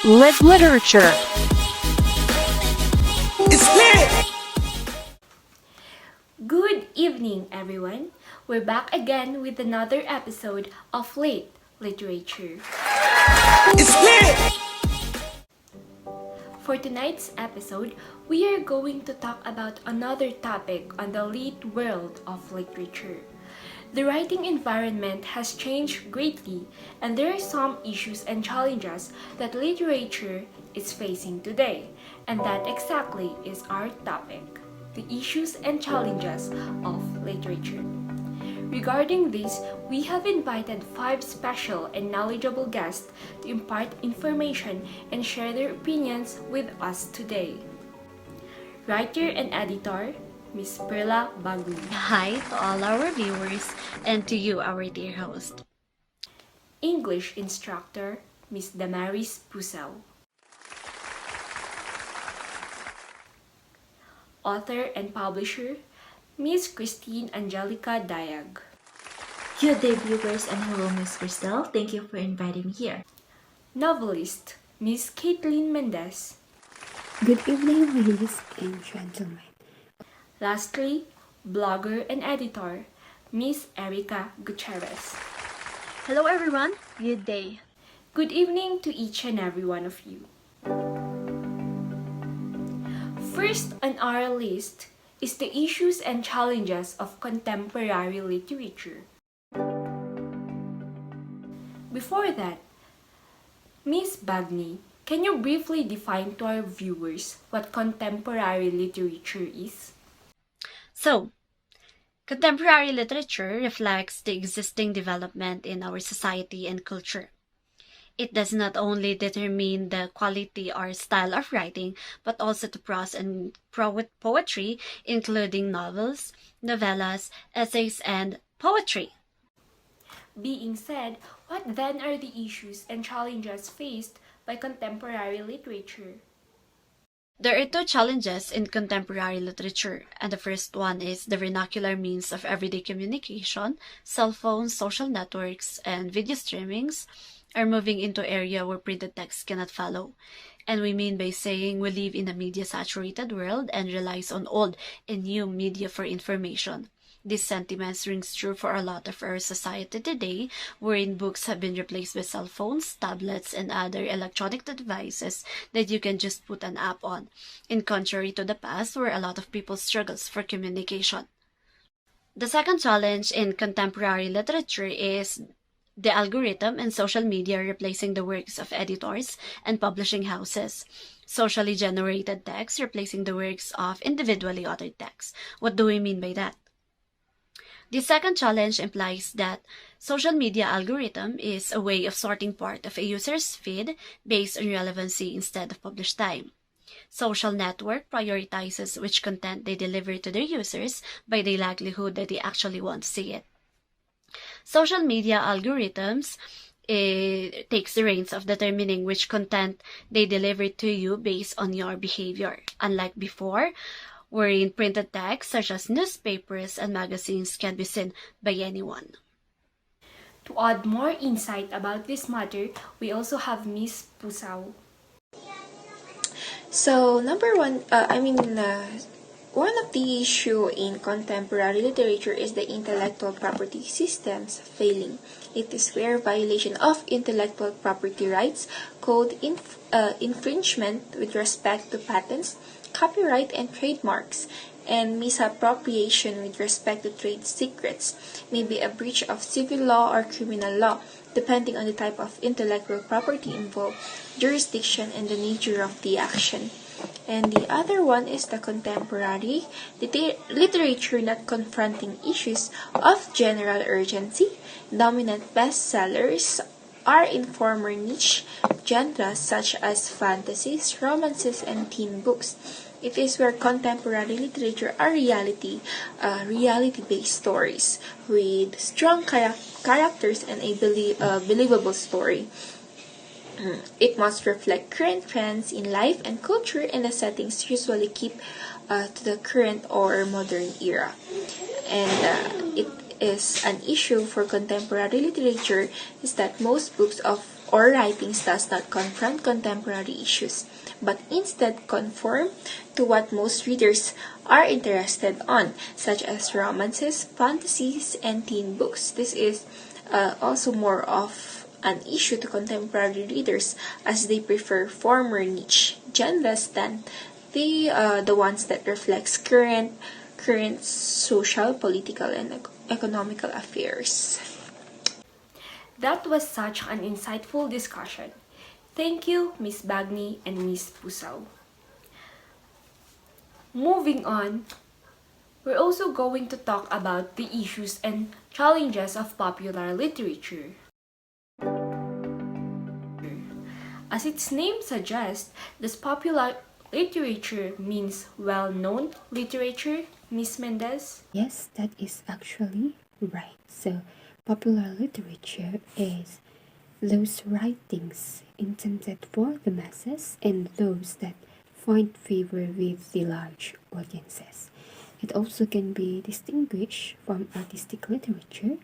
Literature. It's lit! Good evening, everyone. We're back again with another episode of Late Literature. It's lit! For tonight's episode, we are going to talk about another topic on the late world of literature. The writing environment has changed greatly, and there are some issues and challenges that literature is facing today, and that exactly is our topic: the issues and challenges of literature. Regarding this, we have invited 5 special and knowledgeable guests to impart information and share their opinions with us today. Writer and editor, Ms. Perla Bagni. Hi to all our viewers and to you, our dear host. English instructor, Ms. Damaris Pusao. Author and publisher, Ms. Christine Angelica Dayag. Good day, viewers, and hello, Miss Crystal. Thank you for inviting me here. Novelist, Ms. Caitlin Mendez. Good evening, ladies and gentlemen. Lastly, blogger and editor, Ms. Erica Gutierrez. Hello everyone, good day. Good evening to each and every one of you. First on our list is the issues and challenges of contemporary literature. Before that, Ms. Bagni, can you briefly define to our viewers what contemporary literature is? So, contemporary literature reflects the existing development in our society and culture. It does not only determine the quality or style of writing, but also the prose and poetry, including novels, novellas, essays, and poetry. Being said, what then are the issues and challenges faced by contemporary literature? There are 2 challenges in contemporary literature, and the first one is the vernacular means of everyday communication. Cell phones, social networks, and video streamings are moving into area where printed text cannot follow. And we mean by saying we live in a media-saturated world and relies on old and new media for information. These sentiments rings true for a lot of our society today, wherein books have been replaced by cell phones, tablets, and other electronic devices that you can just put an app on, in contrary to the past where a lot of people struggles for communication. The second challenge in contemporary literature is the algorithm and social media replacing the works of editors and publishing houses. Socially generated text replacing the works of individually authored text. What do we mean by that? The second challenge implies that social media algorithm is a way of sorting part of a user's feed based on relevancy instead of published time. Social network prioritizes which content they deliver to their users by the likelihood that they actually want to see it. Social media algorithms takes the reins of determining which content they deliver to you based on your behavior. Unlike before, wherein printed text such as newspapers and magazines can be seen by anyone. To add more insight about this matter, we also have Ms. Pusao. So, one of the issue in contemporary literature is the intellectual property systems failing. It is where violation of intellectual property rights, code infringement with respect to patents, copyright and trademarks, and misappropriation with respect to trade secrets may be a breach of civil law or criminal law, depending on the type of intellectual property involved, jurisdiction, and the nature of the action. And the other one is the contemporary literature not confronting issues of general urgency. Dominant bestsellers are in former niche genres such as fantasies, romances, and teen books. It is where contemporary literature are reality-based stories with strong characters and a believable story. It must reflect current trends in life and culture, and the settings usually keep to the current or modern era. And it is an issue for contemporary literature is that most books of or writings does not confront contemporary issues, but instead conform to what most readers are interested on, such as romances, fantasies, and teen books. This is also more of an issue to contemporary readers as they prefer former niche genres than the ones that reflects current social, political, and economical affairs. That was such an insightful discussion. Thank you, Miss Bagni and Miss Pusaw. Moving on, we're also going to talk about the issues and challenges of popular literature. As its name suggests, does popular literature means well-known literature, Miss Mendez? Yes, that is actually right. So, popular literature is those writings intended for the masses and those that find favor with the large audiences. It also can be distinguished from artistic literature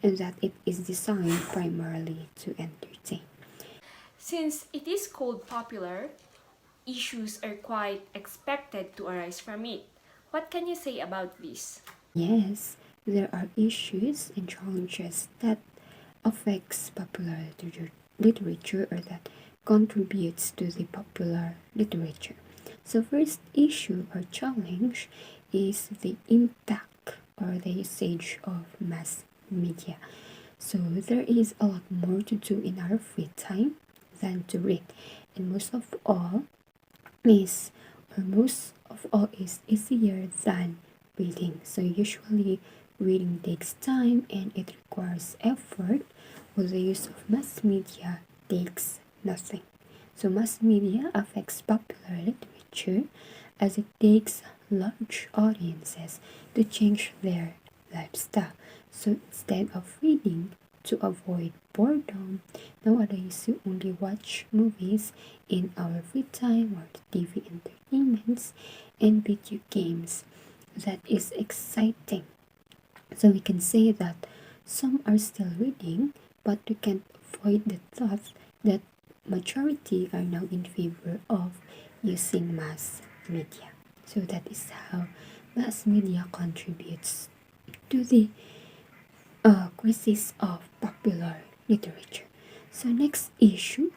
in that it is designed primarily to entertain. Since it is called popular, issues are quite expected to arise from it. What can you say about this? Yes, there are issues and challenges that affects popular literature or that contributes to the popular literature. So first issue or challenge is the impact or the usage of mass media. So there is a lot more to do in our free time than to read, and most of all is easier than reading. So usually reading takes time and it requires effort, while the use of mass media takes nothing. So mass media affects popular literature as it takes large audiences to change their lifestyle. So instead of reading to avoid boredom, nowadays you only watch movies in our free time or the TV entertainments and video games. That is exciting. So we can say that some are still reading, but we can't avoid the thought that majority are now in favor of using mass media. So that is how mass media contributes to the crisis of popular literature. So next issue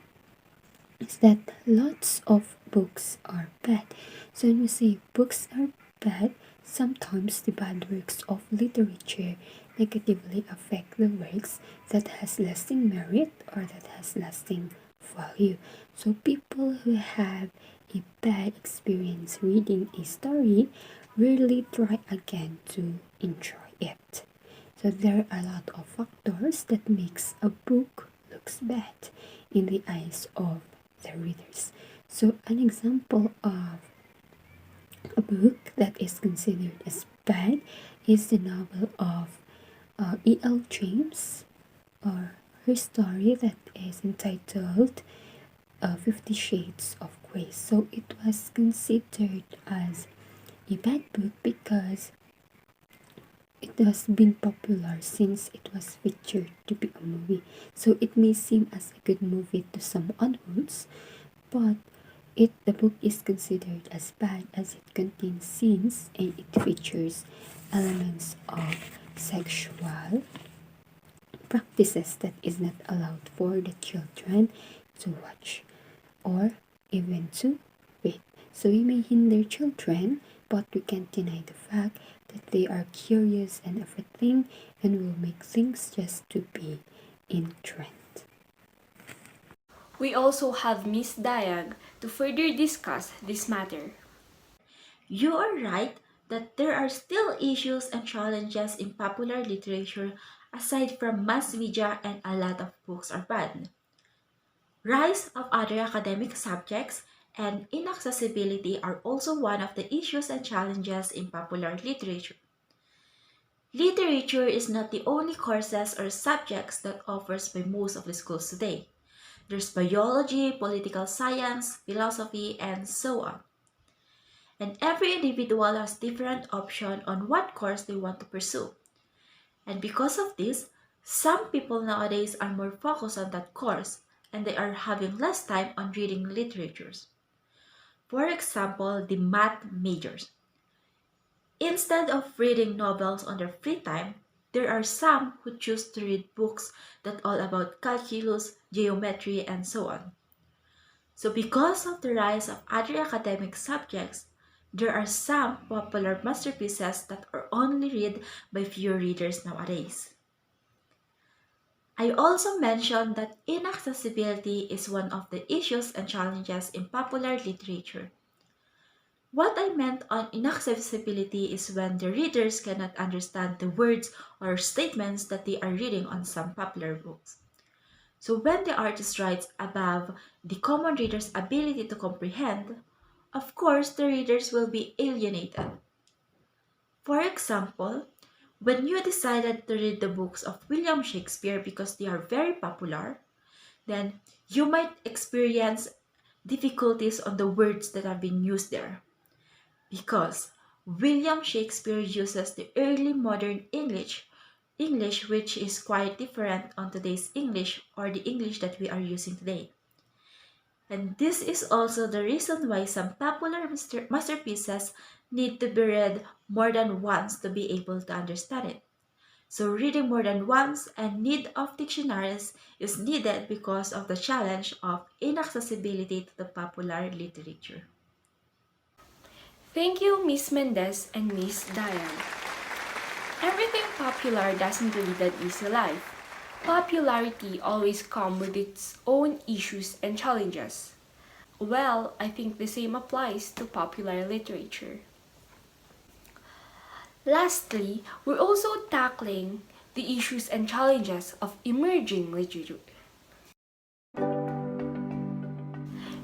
is that lots of books are bad. So when we say books are bad, sometimes the bad works of literature negatively affect the works that has lasting merit or that has lasting value. So people who have a bad experience reading a story rarely try again to enjoy it. So there are a lot of factors that makes a book looks bad in the eyes of the readers. So an example of a book that is considered as bad is the novel of E.L. James, or her story that is entitled 50 Shades of Grey. So it was considered as a bad book because it has been popular since it was featured to be a movie. So it may seem as a good movie to some adults, but the book is considered as bad as it contains scenes and it features elements of sexual practices that is not allowed for the children to watch or even to read. So we may hinder children, but we can't deny the fact that they are curious and everything and will make things just to be in trend. We also have Miss Diag to further discuss this matter. You are right that there are still issues and challenges in popular literature aside from mass media and a lot of books are banned. Rise of other academic subjects and inaccessibility are also one of the issues and challenges in popular literature. Literature is not the only courses or subjects that offers by most of the schools today. There's biology, political science, philosophy, and so on. And every individual has different option on what course they want to pursue. And because of this, some people nowadays are more focused on that course, and they are having less time on reading literatures. For example, the math majors. Instead of reading novels on their free time, there are some who choose to read books that all about calculus, geometry, and so on. So because of the rise of other academic subjects, there are some popular masterpieces that are only read by few readers nowadays. I also mentioned that inaccessibility is one of the issues and challenges in popular literature. What I meant on inaccessibility is when the readers cannot understand the words or statements that they are reading on some popular books. So when the artist writes above the common reader's ability to comprehend, of course the readers will be alienated. For example, when you decided to read the books of William Shakespeare because they are very popular, then you might experience difficulties on the words that have been used there. Because William Shakespeare uses the early modern English which is quite different on today's English or the English that we are using today. And this is also the reason why some popular masterpieces need to be read more than once to be able to understand it. So reading more than once and need of dictionaries is needed because of the challenge of inaccessibility to the popular literature. Thank you, Miss Mendez and Miss Diane. Everything popular doesn't lead an easy life. Popularity always comes with its own issues and challenges. Well, I think the same applies to popular literature. Lastly, we're also tackling the issues and challenges of emerging literature.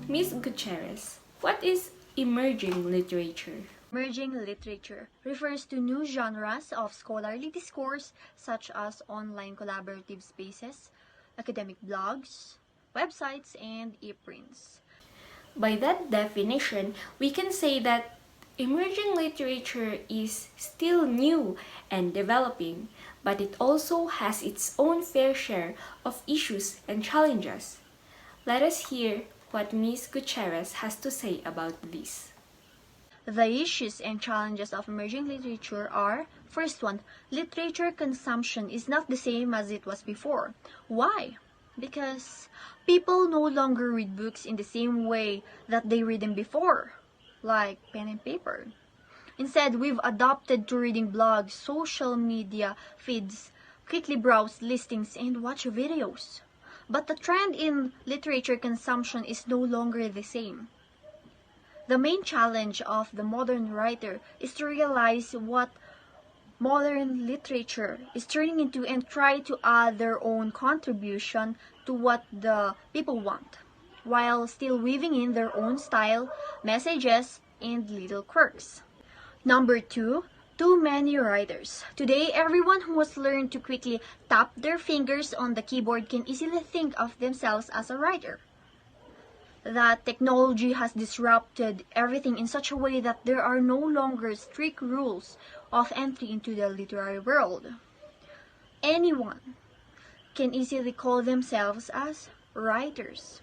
Miss Gutierrez, what is emerging literature? Emerging literature refers to new genres of scholarly discourse such as online collaborative spaces, academic blogs, websites, and e-prints. By that definition, we can say that emerging literature is still new and developing, but it also has its own fair share of issues and challenges. Let us hear what Ms. Gutierrez has to say about this. The issues and challenges of emerging literature are, first one, literature consumption is not the same as it was before. Why? Because people no longer read books in the same way that they read them before, like pen and paper. Instead, we've adopted to reading blogs, social media feeds, quickly browse listings, and watch videos. But the trend in literature consumption is no longer the same. The main challenge of the modern writer is to realize what modern literature is turning into and try to add their own contribution to what the people want, while still weaving in their own style, messages, and little quirks. Number two, too many writers. Today, everyone who has learned to quickly tap their fingers on the keyboard can easily think of themselves as a writer. That technology has disrupted everything in such a way that there are no longer strict rules of entry into the literary world. Anyone can easily call themselves as writers.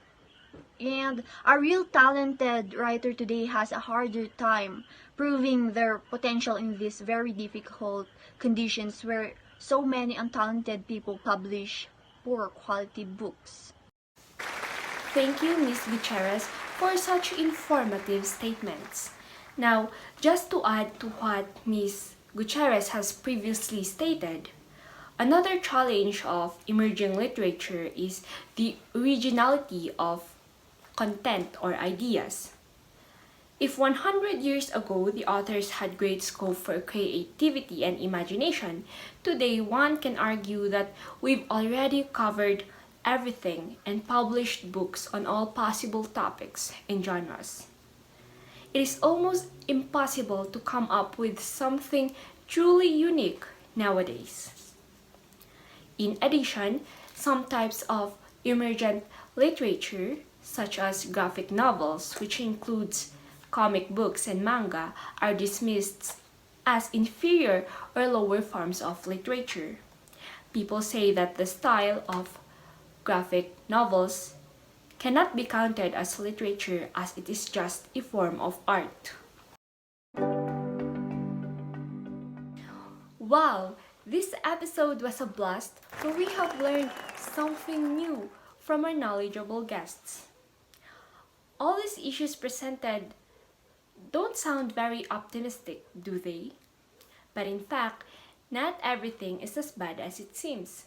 And a real talented writer today has a harder time proving their potential in these very difficult conditions where so many untalented people publish poor quality books. Thank you, Ms. Gutierrez, for such informative statements. Now, just to add to what Ms. Gutierrez has previously stated, another challenge of emerging literature is the originality of content or ideas. If 100 years ago the authors had great scope for creativity and imagination, today one can argue that we've already covered everything and published books on all possible topics and genres. It is almost impossible to come up with something truly unique nowadays. In addition, some types of emergent literature, such as graphic novels, which includes comic books and manga, are dismissed as inferior or lower forms of literature. People say that the style of graphic novels cannot be counted as literature as it is just a form of art. Wow, this episode was a blast, for we have learned something new from our knowledgeable guests. All these issues presented don't sound very optimistic, do they? But in fact, not everything is as bad as it seems.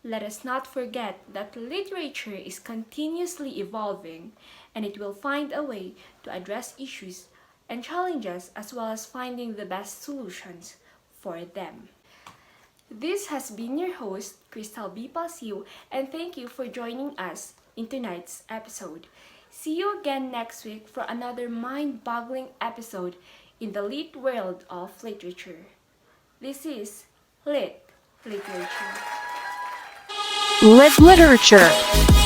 Let us not forget that literature is continuously evolving, and it will find a way to address issues and challenges as well as finding the best solutions for them. This has been your host, Crystal B. Pasiu, and thank you for joining us in tonight's episode. See you again next week for another mind-boggling episode in the lit world of literature. This is Lit Literature. Lit Literature.